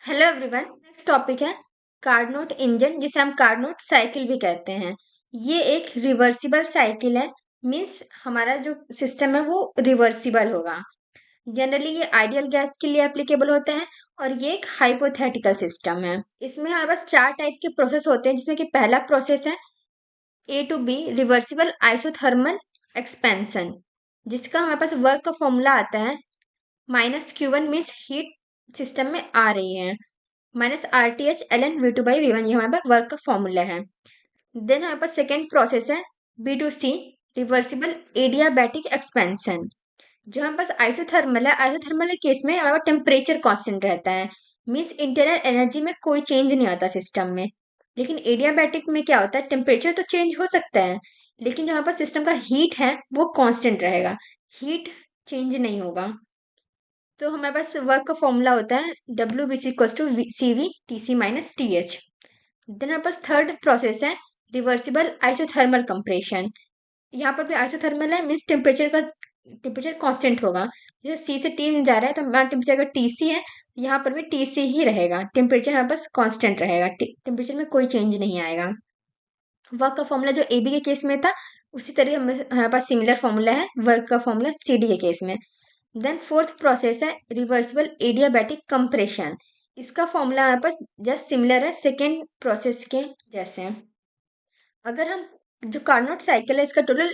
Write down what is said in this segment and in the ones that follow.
Hello everyone. Next topic है Carnot engine, जिसे हम कार्नोट साइकिल भी कहते हैं। ये एक रिवर्सिबल साइकिल है। मीन्स हमारा जो सिस्टम है वो रिवर्सिबल होगा। जनरली ये आइडियल गैस के लिए एप्लीकेबल होता है और ये एक हाइपोथेटिकल सिस्टम है। इसमें हमारे पास चार टाइप के प्रोसेस होते हैं, जिसमें कि पहला प्रोसेस है A to B reversible isothermal expansion, जिसका हमारे पास वर्क का फॉर्मूला आता है -Q1 मीन्स हीट सिस्टम में आ रही है, -RTH ln V2/V1, ये हमारे पास वर्क का फॉर्मूला है। देन हमारे पास सेकेंड प्रोसेस है B2C रिवर्सिबल एडियाबैटिक एक्सपेंशन, जो हमारे पास आइसोथर्मल है। आइसोथर्मल के केस में हमारा टेम्परेचर कांस्टेंट रहता है, मीन्स इंटरनल एनर्जी में कोई चेंज नहीं आता सिस्टम में। लेकिन एडियाबैटिक में क्या होता है, टेम्परेचर तो चेंज हो सकता है, लेकिन जो हमारे पास सिस्टम का हीट है वो कांस्टेंट रहेगा, हीट चेंज नहीं होगा। तो हमारे पास वर्क का फॉर्मूला होता है WBC = CV TC - TH। Then हमारे पास थर्ड प्रोसेस है रिवर्सिबल आइसोथर्मल कंप्रेशन। यहाँ पर भी आइसोथर्मल है, मीन्स टेम्परेचर कांस्टेंट होगा। जैसे सी से टी में जा रहा है तो हमारा टेम्परेचर अगर TC है तो यहाँ पर भी TC ही रहेगा, टेम्परेचर हमारे पास कांस्टेंट रहेगा, टेम्परेचर में कोई चेंज नहीं आएगा। वर्क का फॉर्मूला जो AB के केस में था उसी तरह हमारे पास सिमिलर फॉर्मूला है वर्क का फॉर्मूला CD के केस में। देन फोर्थ प्रोसेस है रिवर्सिबल एडियाबैटिक कंप्रेशन। इसका फॉर्मूला हमारे पास जस्ट सिमिलर है सेकेंड प्रोसेस के जैसे। अगर हम जो कार्नोट साइकिल है इसका total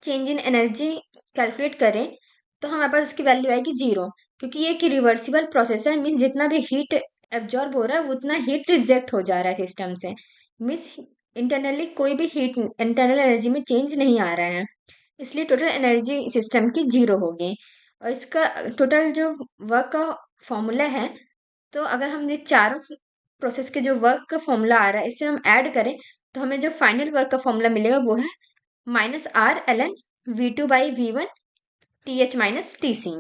change in energy calculate करें तो हमारे पास इसकी वैल्यू आएगी 0, क्योंकि ये एक रिवर्सिबल प्रोसेस है। मीन्स जितना भी हीट एब्जॉर्ब हो रहा है उतना हीट रिजेक्ट हो जा रहा है सिस्टम से। मीन्स इंटरनली कोई भी हीट इंटरनल एनर्जी में चेंज नहीं आ रहा है, इसलिए टोटल एनर्जी सिस्टम की 0 होगी। और इसका टोटल जो वर्क का फॉर्मूला है, तो अगर हम ये चारों प्रोसेस के जो वर्क का फॉर्मूला आ रहा है इसे हम ऐड करें तो हमें जो फाइनल वर्क का फॉर्मूला मिलेगा वो है -R ln V2/V1 TH - TC।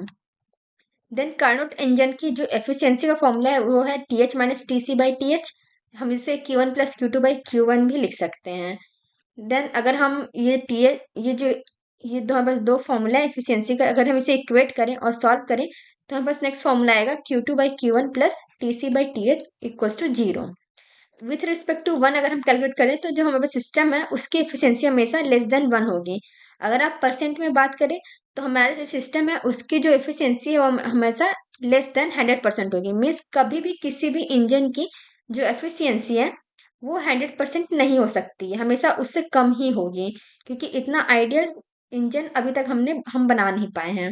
Then Carnot engine की जो एफिशिएंसी का फॉर्मूला है वो है TH - TC/TH। हम इसे Q1 + Q2/Q1 भी लिख सकते हैं। देन अगर हम ये दो बस दो फॉर्मूला है एफिशिएंसी का, अगर हम इसे इक्वेट करें और सॉल्व करें तो हम बस नेक्स्ट फॉर्मूला आएगा Q2/Q1 + TC/TH = 0। With respect to 1 अगर हम कैलकुलेट करें तो जो हमारे पास सिस्टम है उसकी एफिशिएंसी हमेशा लेस देन 1 होगी। अगर आप परसेंट में बात करें तो हमारा जो सिस्टम है उसकी जो एफिशिएंसी है वो हमेशा लेस देन 100% होगी। मीन्स कभी भी किसी भी इंजन की जो एफिशिएंसी है वो 100% नहीं हो सकती है, हमेशा उससे कम ही होगी, क्योंकि इतना आइडियल इंजन अभी तक हम बना नहीं पाए हैं।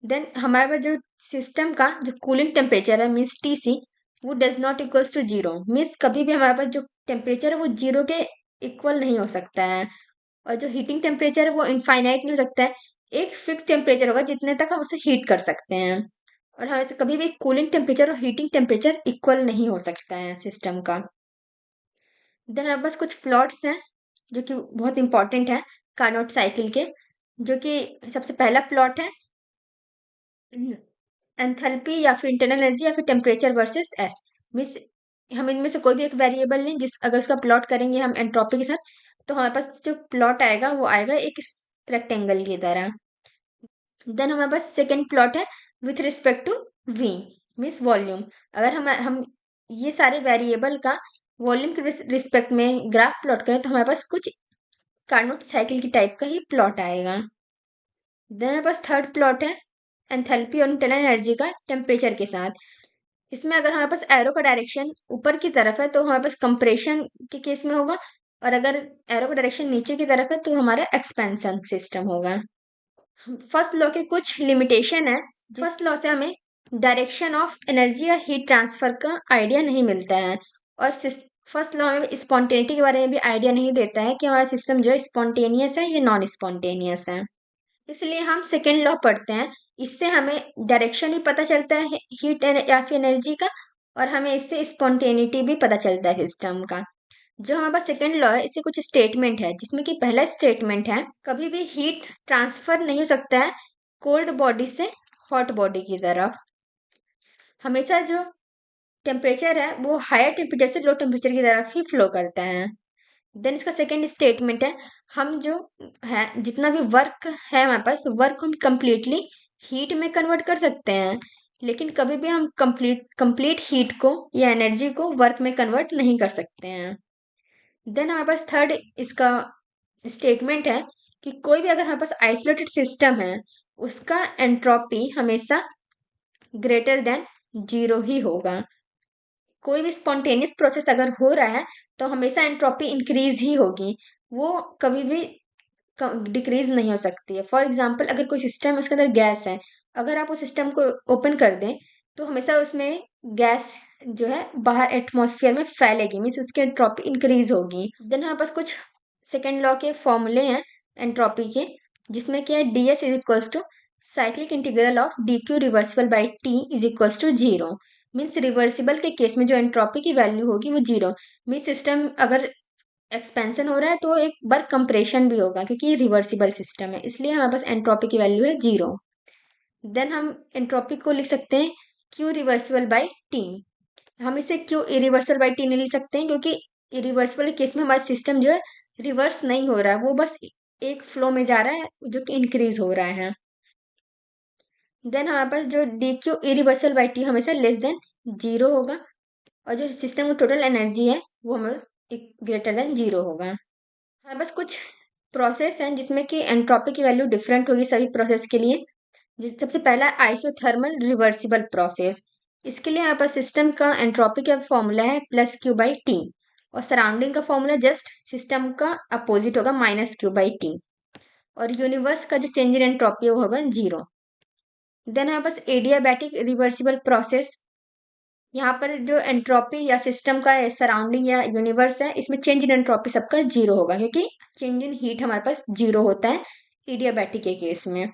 देन हमारे पास जो सिस्टम का जो कूलिंग टेम्परेचर है मीन्स TC, वो does not equals to 0। Means कभी भी हमारे पास जो टेम्परेचर है वो 0 के इक्वल नहीं हो सकता है। और जो हीटिंग टेम्परेचर है वो इनफाइनाइट नहीं हो सकता है, एक फिक्स टेम्परेचर होगा जितने तक हम उसे हीट कर सकते हैं। और हमें कभी भी कूलिंग टेम्परेचर और हीटिंग टेम्परेचर इक्वल नहीं हो सकता है सिस्टम का। देन हमारे पास कुछ प्लॉट्स हैं जो कि बहुत इंपॉर्टेंट है कार्नोट साइकिल के, जो कि सबसे पहला प्लॉट है एंथैल्पी या फिर इंटरनल एनर्जी या फिर टेम्परेचर वर्सेस एस। मीन्स हम इनमें से कोई भी एक वेरिएबल नहीं, जिस अगर उसका प्लॉट करेंगे हम एंट्रोपी के साथ तो हमारे पास जो प्लॉट आएगा वो आएगा एक रेक्टेंगल की तरह। देन हमारे पास सेकेंड प्लॉट है with respect to V, means volume. अगर हम ये सारे वेरिएबल का वॉल्यूम के रिस्पेक्ट में ग्राफ प्लॉट करें तो हमारे पास कुछ कार्नोट साइकिल की टाइप का ही प्लॉट आएगा। देन हमारे पास थर्ड प्लॉट है एंथैल्पी और इंटरनल एनर्जी का टेम्परेचर के साथ। इसमें अगर हमारे पास एरो का डायरेक्शन ऊपर की तरफ है तो हमारे पास कंप्रेशन के केस में होगा, और अगर एरो का डायरेक्शन नीचे की तरफ है तो हमारा एक्सपेंशन सिस्टम होगा। फर्स्ट लॉ के कुछ लिमिटेशन है। फर्स्ट लॉ से हमें डायरेक्शन ऑफ एनर्जी या हीट ट्रांसफर का आइडिया नहीं मिलता है, और फर्स्ट लॉ में स्पॉन्टेनिटी के बारे में भी आइडिया नहीं देता है कि हमारा सिस्टम जो है स्पॉन्टेनियस है या नॉन स्पॉन्टेनियस है। इसलिए हम सेकेंड लॉ पढ़ते हैं। इससे हमें डायरेक्शन भी पता चलता है हीट या फिर एनर्जी का, और हमें इससे स्पॉन्टेनिटी भी पता चलता है सिस्टम का। जो हमारे पास सेकेंड लॉ है इससे कुछ स्टेटमेंट है, जिसमें कि पहला स्टेटमेंट है कभी भी हीट ट्रांसफर नहीं हो सकता है कोल्ड बॉडी से हॉट बॉडी की तरफ। हमेशा जो टेम्परेचर है वो हायर टेम्परेचर से लो टेम्परेचर की तरफ ही फ्लो करता है। देन इसका सेकेंड स्टेटमेंट है हम जो है जितना भी वर्क है हमारे पास वर्क हम कंप्लीटली हीट में कन्वर्ट कर सकते हैं, लेकिन कभी भी हम कंप्लीट हीट को या एनर्जी को वर्क में कन्वर्ट नहीं कर सकते हैं। देन हमारे पास थर्ड इसका स्टेटमेंट है कि कोई भी अगर हमारे पास आइसोलेटेड सिस्टम है, उसका एंट्रोपी हमेशा ग्रेटर देन जीरो ही होगा। कोई भी स्पॉन्टेनियस प्रोसेस अगर हो रहा है तो हमेशा एंट्रोपी इंक्रीज ही होगी, वो कभी भी डिक्रीज नहीं हो सकती है। फॉर एग्जाम्पल अगर कोई सिस्टम है उसके अंदर गैस है, अगर आप उस सिस्टम को ओपन कर दें तो हमेशा उसमें गैस जो है बाहर एटमॉस्फेयर में फैलेगी, मीन्स उसकी एंट्रोपी इंक्रीज होगी। देन हमारे पास कुछ सेकेंड लॉ के फॉर्मूले हैं एंट्रोपी के, जिसमें क्या है, D S is equals to cyclic integral of D Q reversible by T is equals to zero. Means reversible के केस में जो एंट्रोपी की वैल्यू होगी वो जीरो। मीन्स सिस्टम अगर एक्सपेंशन हो रहा है तो एक बार कंप्रेशन भी होगा, क्योंकि ये रिवर्सिबल सिस्टम है, इसलिए हमारे पास एंट्रोपी की वैल्यू है जीरो। देन हम एंट्रोपी को लिख सकते हैं क्यू रिवर्सिबल बाई टी। हम इसे क्यू इरिवर्सल बाई टी नहीं लिख सकते हैं, क्योंकि इरिवर्सिबल केस में हमारा सिस्टम जो है रिवर्स नहीं हो रहा है, वो बस एक फ्लो में जा रहा है जो कि इंक्रीज हो रहा है। देन हमारे पास जो डी क्यू इरिवर्सल बाई टी हमेशा लेस देन जीरो होगा, और जो सिस्टम की टोटल एनर्जी है वो हमें ग्रेटर देन जीरो होगा। हमारे पास कुछ प्रोसेस हैं जिसमें कि एंट्रोपी की वैल्यू डिफरेंट होगी सभी प्रोसेस के लिए। सबसे पहला है आइसोथर्मल रिवर्सिबल प्रोसेस। इसके लिए यहाँ पर सिस्टम का एंट्रोपी का फॉर्मूला है प्लस क्यू बाई टी, और सराउंडिंग का फॉर्मूला जस्ट सिस्टम का अपोजिट होगा माइनस क्यू बाई टी, और यूनिवर्स का जो चेंज इन एंट्रोपी है वो होगा जीरो। देन हमारे पास एडियाबैटिक रिवर्सिबल प्रोसेस, यहाँ पर जो एंट्रोपी या सिस्टम का सराउंडिंग या यूनिवर्स है, इसमें चेंज इन एंट्रोपी सबका जीरो होगा, क्योंकि चेंज इन हीट हमारे पास जीरो होता है एडियाबैटिक के केस में।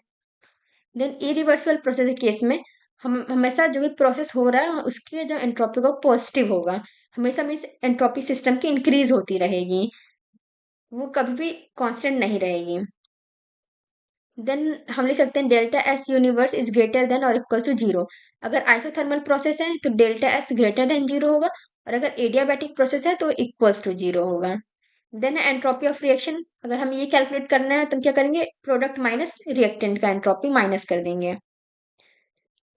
देन इरिवर्सिबल प्रोसेस के केस में हम हमेशा जो भी प्रोसेस हो रहा है उसकी जो एंट्रोपी का पॉजिटिव होगा, हमेशा मीन्स एंट्रोपी सिस्टम की इंक्रीज होती रहेगी, वो कभी भी कांस्टेंट नहीं रहेगी। देन हम लिख सकते हैं delta S universe is greater than और इक्वल टू जीरो। अगर आइसोथर्मल प्रोसेस है तो delta S greater than zero होगा, और अगर एडियाबैटिक प्रोसेस है तो इक्वल्स टू जीरो होगा। देन एंट्रोपी ऑफ रिएक्शन, अगर हम ये कैलकुलेट करना है तो हम क्या करेंगे, प्रोडक्ट माइनस रिएक्टेंट का एंट्रोपी माइनस कर देंगे।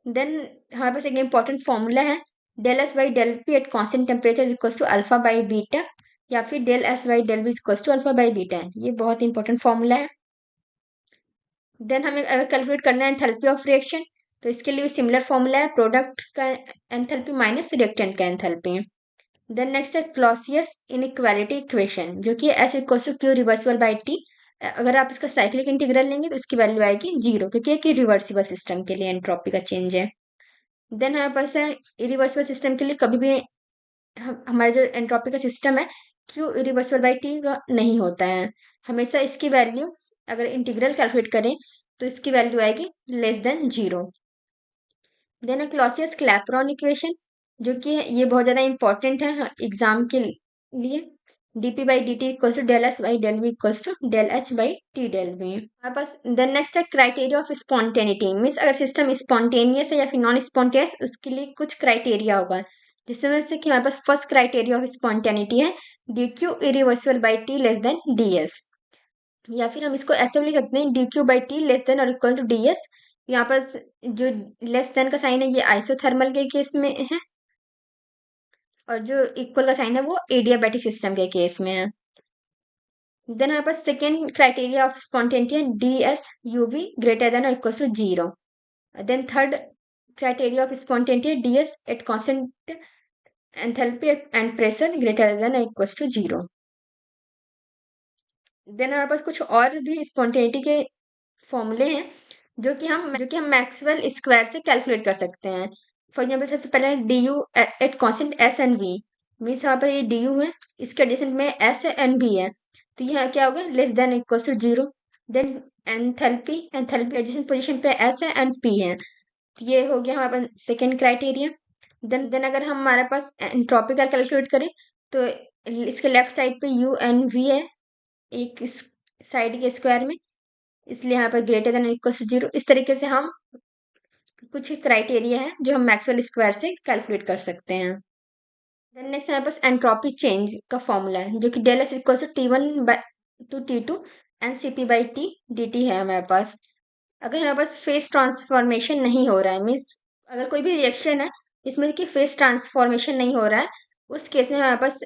देन हमारे पास एक इंपॉर्टेंट फॉर्मूला है del S by del P at constant temperature equals to alpha by beta, या फिर del S by del B equals to alpha by beta. ये बहुत इंपॉर्टेंट फॉर्मूला है। देन हमें अगर कैलकुलेट करना है एंथैल्पी ऑफ रिएक्शन, तो इसके लिए सिमिलर फॉर्मूला है प्रोडक्ट का एंथैल्पी माइनस रिएक्टेंट का एंथैल्पी। देन नेक्स्ट है क्लॉसियस इनइक्वालिटी इक्वेशन, जो कि S equals to Q reversible by T. अगर आप इसका साइक्लिक इंटीग्रल लेंगे तो इसकी वैल्यू आएगी जीरो, क्योंकि एक रिवर्सिबल सिस्टम के लिए एंट्रोपी का चेंज है। देन हमारे पास है इरिवर्सिबल सिस्टम के लिए कभी भी हमारा जो एंट्रोपी का सिस्टम है क्यू इरिवर्सिबल बाई टी का नहीं होता है, हमेशा इसकी वैल्यू अगर इंटीग्रल कैलकुलेट करें तो इसकी वैल्यू आएगी लेस देन जीरो। देन है क्लॉसियस क्लैपेरॉन इक्वेशन, जो कि ये बहुत ज़्यादा इंपॉर्टेंट है एग्जाम के लिए। dp by D T equals to del S by del V equals to del H by T del V. हमारे पास देन नेक्स्ट है क्राइटेरिया ऑफ स्पॉन्टेनिटी, मीन्स अगर सिस्टम स्पॉन्टेनियस है या फिर नॉन स्पॉन्टेनियस, उसके लिए कुछ क्राइटेरिया होगा, जिसमें से कि हमारे पास फर्स्ट क्राइटेरिया ऑफ स्पॉन्टेनिटी है D Q irreversible by T less than D S, या फिर हम इसको ऐसे भी लिख सकते हैं D Q by T less than और इक्वल टू डी एस। यहाँ पर जो लेस देन का साइन है ये आइसोथर्मल के केस में है, और जो इक्वल का साइन है वो एडियाबैटिक सिस्टम के केस में है। देन हमारे पास सेकेंड क्राइटेरिया ऑफ स्पॉन्टेनिटी है D S U V greater than और equal to zero. Then third criteria of spontaneity है D S at constant enthalpy and pressure greater than और equal to zero. Then हमारे पास कुछ और भी spontaneity के फॉर्मूले हैं जो कि हम मैक्सवेल स्क्वायर से कैलकुलेट कर सकते हैं। फॉर एग्जाम्पल सबसे पहले D U at constant S and V, means यहाँ पर ये डी यू है, इसके एडिशन में एस एंड बी है, तो यहाँ क्या होगा less than equals to zero. Then enthalpy enthalpy addition position पे एस है एंड पी है, तो ये हो गया हमारे पास सेकेंड क्राइटेरिया। देन अगर हम हमारे पास एंट्रोपी का कैलकुलेट करें तो इसके लेफ्ट साइड पे यू एंड वी है एक साइड के स्क्वायर में, इसलिए यहाँ पर greater than equal to zero. इस तरीके से हम कुछ क्राइटेरिया है जो हम मैक्सवेल स्क्वायर से कैलकुलेट कर सकते हैं। देन नेक्स्ट हमारे पास एंट्रोपी चेंज का फॉर्मूला है, जो कि del S equal to T one to T two and C P by T D T है हमारे पास। अगर हमारे पास फेस ट्रांसफॉर्मेशन नहीं हो रहा है, मीन्स अगर कोई भी रिएक्शन है जिसमें कि फेस ट्रांसफॉर्मेशन नहीं हो रहा है, उस केस में हमारे पास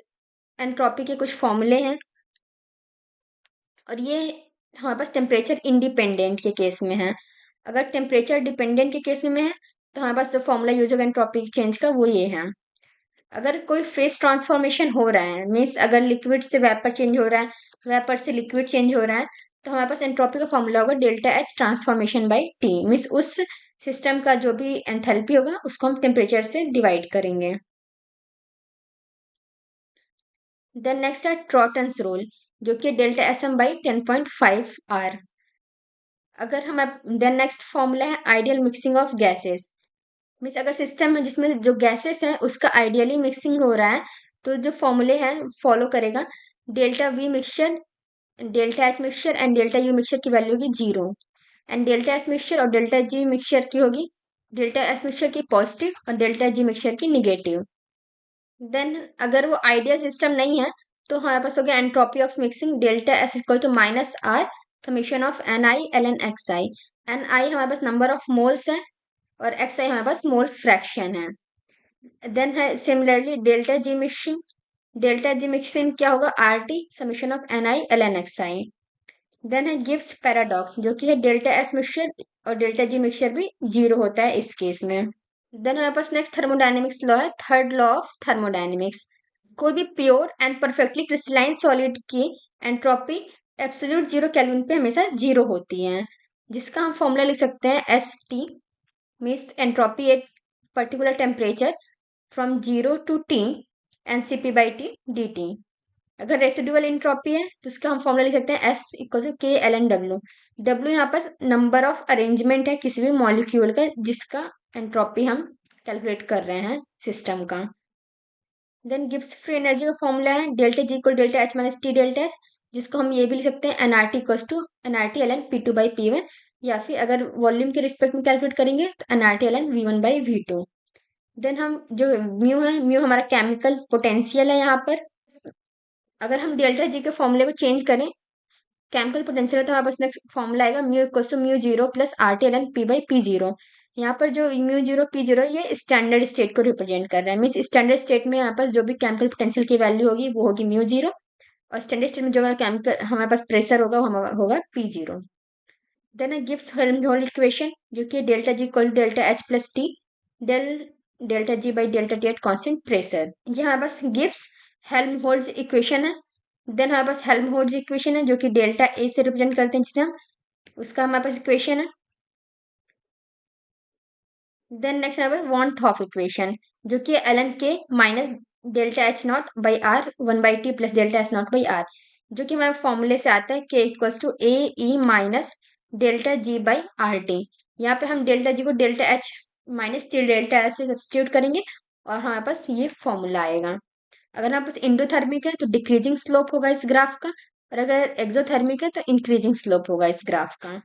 एंट्रोपी के कुछ फॉर्मूले हैं, और ये हमारे पास टेम्परेचर इंडिपेंडेंट के केस में है। अगर टेम्परेचर डिपेंडेंट के केस में है तो हमारे पास जो फॉर्मूला यूज होगा एंट्रोपी चेंज का वो ये है। अगर कोई फेस ट्रांसफॉर्मेशन हो रहा है, मीन्स अगर लिक्विड से वेपर चेंज हो रहा है, वेपर से लिक्विड चेंज हो रहा है, तो हमारे पास एंट्रोपी का फॉर्मूला होगा delta H transformation by T, means उस सिस्टम का जो भी एंथैल्पी होगा उसको हम टेम्परेचर से डिवाइड करेंगे। देन नेक्स्ट है ट्रॉटन्स रूल, जो कि delta S M by 10.5 R. अगर हम देन नेक्स्ट फॉर्मूला है ideal mixing of gases, means अगर सिस्टम है जिसमें जो गैसेस हैं उसका आइडियली मिक्सिंग हो रहा है, तो जो फॉर्मूले हैं फॉलो करेगा। Delta we mixture, delta H mixture and delta U mixture की वैल्यू होगी 0, एंड डेल्टा एस मिक्सचर और डेल्टा जी मिक्सचर की होगी, डेल्टा एस मिक्सचर की पॉजिटिव और डेल्टा जी मिक्सचर की निगेटिव। देन अगर वो आइडियल सिस्टम नहीं है तो हमारे पास हो गया entropy of mixing delta S equal to minus R summation of N I L N X I. N I हमारे पास नंबर ऑफ मोल्स है और एक्स आई हमारे पास मोल फ्रैक्शन है। देन है सिमिलरली डेल्टा जी मिक्सिंग क्या होगा R T summation of N I L N X I. Then है गिब्स पैराडॉक्स, जो कि है डेल्टा एस मिक्सचर और डेल्टा जी मिक्सचर भी 0 होता है इस केस में। देन हमारे पास नेक्स्ट थर्मोडायनेमिक्स लॉ है, थर्ड लॉ ऑफ थर्मोडायनेमिक्स। कोई भी pure and perfectly crystalline solid की एंट्रोपी एब्सोल्यूट 0 केल्विन पे हमेशा 0 होती है, जिसका हम फॉर्मूला लिख सकते हैं S T, means entropy at particular temperature from 0 to T N C P by T D T. अगर रेसिडुअल एंट्रोपी है तो उसका हम फॉर्मूला लिख सकते हैं S equal to K L N W. W यहाँ पर नंबर ऑफ अरेंजमेंट है किसी भी मॉलिक्यूल का जिसका एंट्रोपी हम कैलकुलेट कर रहे हैं सिस्टम का। देन गिब्स फ्री एनर्जी का फॉर्मूला है delta G equal delta H minus T delta S, जिसको हम ये भी लिख सकते हैं NRT equals to NRT L N P two by P one, या फिर अगर वॉल्यूम के रिस्पेक्ट में कैलकुलेट करेंगे तो NRT L N V one by V two. Then हम जो म्यू है, म्यू हमारा केमिकल पोटेंशियल है यहाँ पर। अगर हम डेल्टा जी के फॉर्मूले को चेंज करें केमिकल पोटेंशियल है तो हमारे पास नेक्स्ट फॉर्मूला आएगा mu equals to mu zero plus R T L N P by P zero. यहाँ पर जो म्यू जीरो पी जीरो ये स्टैंडर्ड स्टेट को रिप्रेजेंट कर रहा है, मीन्स स्टैंडर्ड स्टेट में यहाँ पर जो भी केमिकल पोटेंशियल की वैल्यू होगी वो होगी म्यू जीरो, और स्टैंडर्ड स्टेट में जो हमारा केमिकल हमारे पास प्रेशर होगा वो हमारा होगा P zero. Then it gives Helmholtz equation, जो कि delta G equal delta H plus T del delta G by delta T at constant pressure. ये हमारे पास गिव्स हेल्महोल्ट्ज इक्वेशन है। देन हमारे पास हेल्महोल्ट्ज इक्वेशन है जो कि डेल्टा ए से रिप्रेजेंट करते हैं जिसे हम, उसका हमारे पास इक्वेशन है। देन नेक्स्ट हमारे पास वॉन हॉफ इक्वेशन, जो कि L N K minus delta H not by R one by T plus delta H not by R, जो कि हमारे फॉर्मूले से आता है K equals to A E minus delta G by R T. यहाँ पे हम डेल्टा जी को delta H minus T delta H से सब्सटीट्यूट करेंगे और हमारे पास ये फॉर्मूला आएगा। अगर हमारे पास इंडोथर्मिक है तो डिक्रीजिंग स्लोप होगा इस ग्राफ का, और अगर एक्सोथर्मिक है तो इंक्रीजिंग स्लोप होगा इस ग्राफ का।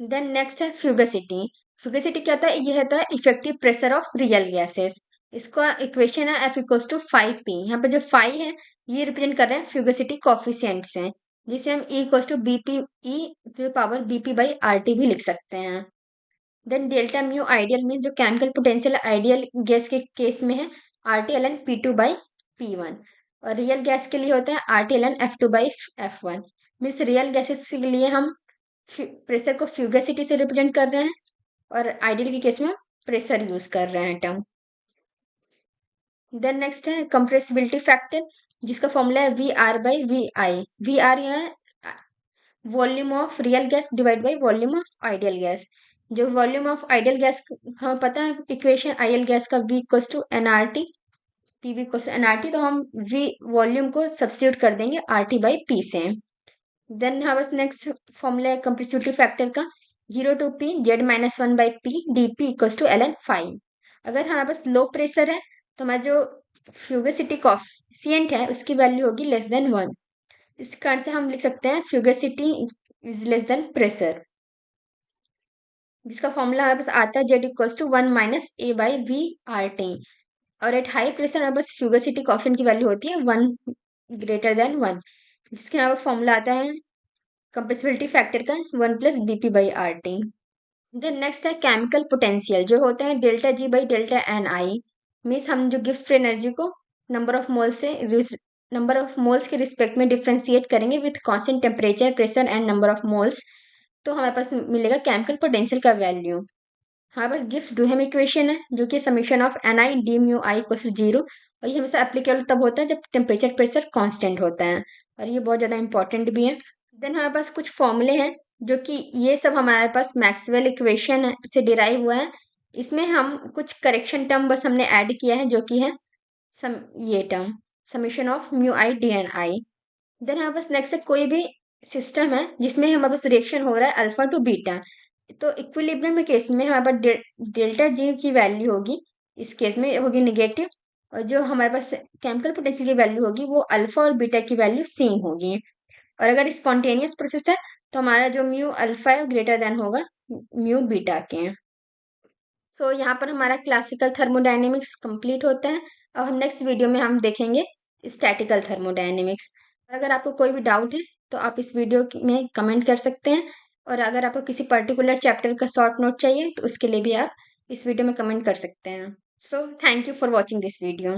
देन नेक्स्ट है फ्यूगसिटी। फ्यूगसिटी क्या होता है, ये होता है effective pressure of real gases. इसका इक्वेशन है एफ इक्वल्स टू 5p। यहाँ पे जो 5 है ये रिप्रेजेंट कर रहे हैं फ्यूगसिटी कॉफिशिएंट्स हैं, जिसे हम E equals to BP E to power BP by R T भी लिख सकते हैं। Then delta mu ideal mean जो केमिकल पोटेंशियल आइडियल गैस के केस में है R T L N P two by P one, और रियल गैस के लिए होता है R T L N F two by F one. Means real gases के लिए हम प्रेशर को फ्यूगसिटी से रिप्रेजेंट कर रहे हैं और आइडियल के केस में प्रेशर यूज कर रहे हैं टर्म। देन नेक्स्ट है कंप्रेसिबिलिटी फैक्टर, जिसका फॉर्मूला है V R by V I. V R यहाँ volume of real gas divide by volume of ideal gas. जो वॉल्यूम ऑफ आइडियल गैस हमें पता है इक्वेशन आइडियल गैस का V equals to N R T, P V equals to N R T, तो हम V volume को substitute कर देंगे आर टी बाई पी से। देन हमारे पास नेक्स्ट फॉर्मूला है कंप्रेसिबिलिटी फैक्टर का 0 to P Z minus one by P D P equals to L N 5। अगर हमारे पास लो प्रेशर है तो हमारा जो फ्यूगसिटी कॉफिशिएंट है उसकी वैल्यू होगी लेस देन 1। इस कारण से हम लिख सकते हैं fugacity is less than pressure, जिसका फॉर्मूला हमारे पास आता है Z equals to 1 minus A by V R T. और एट हाई प्रेशर हमारे पास फ्यूगसिटी कॉफिशिएंट की वैल्यू होती है 1 ग्रेटर देन 1, जिसके हमारे फॉर्मूला आता है कंप्रेसिबिलिटी फैक्टर का 1 plus BP by R T. Then next है केमिकल पोटेंशियल, जो होता है delta G by delta N I. Means हम जो गिव्स फ्री एनर्जी को नंबर ऑफ मोल्स के रिस्पेक्ट में डिफ्रेंशिएट करेंगे with constant temperature, pressure and number of moles, तो हमारे पास मिलेगा केमिकल पोटेंशियल का वैल्यू। हमारे पास गिव्स डूहेम इक्वेशन है, जो कि summation of N I D mu I equals to 0, और ये हमेशा एप्लीकेबल तब होता है जब टेम्परेचर प्रेशर कांस्टेंट होता है, और ये बहुत ज़्यादा इंपॉर्टेंट भी है। देन हमारे पास कुछ फॉर्मूले हैं, जो कि ये सब हमारे पास मैक्सवेल इक्वेशन से डिराइव हुआ है। इसमें हम कुछ करेक्शन टर्म बस हमने ऐड किया है, जो कि है ये term summation of mu I D N I. Then हमारे पास नेक्स्ट कोई भी सिस्टम है जिसमें हमारे पास रिएक्शन हो रहा है अल्फा टू बीटा, तो इक्विलिब्रियम केस में हमारे पास डेल्टा जी की वैल्यू होगी, इस केस में होगी निगेटिव, और जो हमारे पास केमिकल पोटेंशियल की वैल्यू होगी वो अल्फा और बीटा की वैल्यू सेम होगी। और अगर स्पॉन्टेनियस प्रोसेस है तो हमारा जो म्यू अल्फा है ग्रेटर देन होगा म्यू बीटा के। सो यहाँ पर हमारा क्लासिकल थर्मोडायनेमिक्स कंप्लीट होता है। अब हम नेक्स्ट वीडियो में हम देखेंगे स्टैटिकल थर्मोडायनेमिक्स। और अगर आपको कोई भी डाउट है तो आप इस वीडियो में कमेंट कर सकते हैं, और अगर आपको किसी पर्टिकुलर चैप्टर का शॉर्ट नोट चाहिए तो उसके लिए भी आप इस वीडियो में कमेंट कर सकते हैं। So thank you for watching this video.